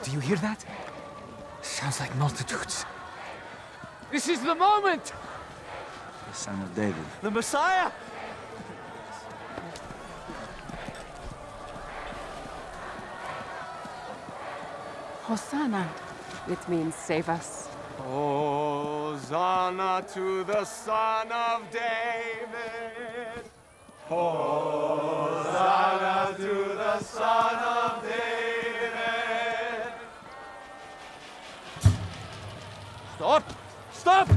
Do you hear that? Sounds like multitudes. This is the moment! The son of David. The Messiah! Hosanna. It means save us. Hosanna to the Son of David! Hosanna to the Son of David! Stop! Stop!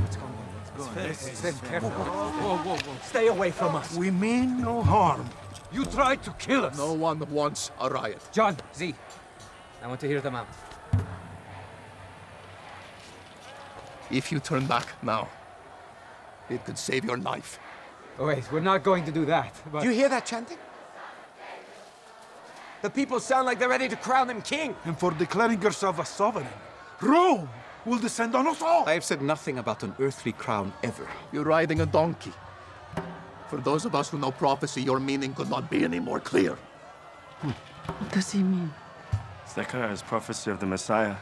Careful. Whoa. Stay away from us. We mean no harm. You tried to kill us. No one wants a riot. John, Z. I want to hear them out. If you turn back now, it could save your life. Oh, wait, we're not going to do that, but... Do you hear that chanting? The people sound like they're ready to crown him king. And for declaring yourself a sovereign, Rome will descend on us all. I have said nothing about an earthly crown ever. You're riding a donkey. For those of us who know prophecy, your meaning could not be any more clear. What does he mean? Zechariah's prophecy of the Messiah.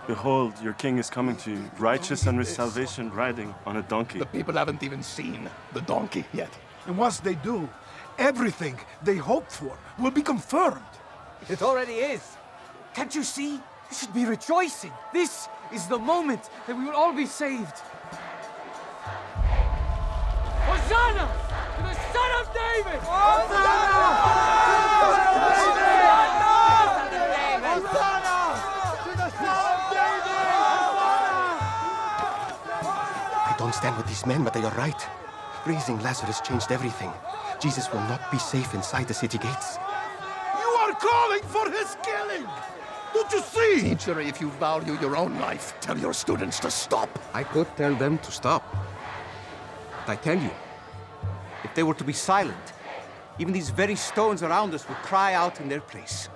Behold, your king is coming to you, righteous and with salvation, riding on a donkey. The people haven't even seen the donkey yet. And once they do, everything they hoped for will be confirmed. It already is. Can't you see? You should be rejoicing. This is the moment that we will all be saved. Hosanna to the Son of David! I don't stand with these men, but they are right. Raising Lazarus changed everything. Jesus will not be safe inside the city gates. You are calling for his killing! Don't you see? Teacher, if you value your own life, tell your students to stop. I could tell them to stop. But I tell you, if they were to be silent, even these very stones around us would cry out in their place.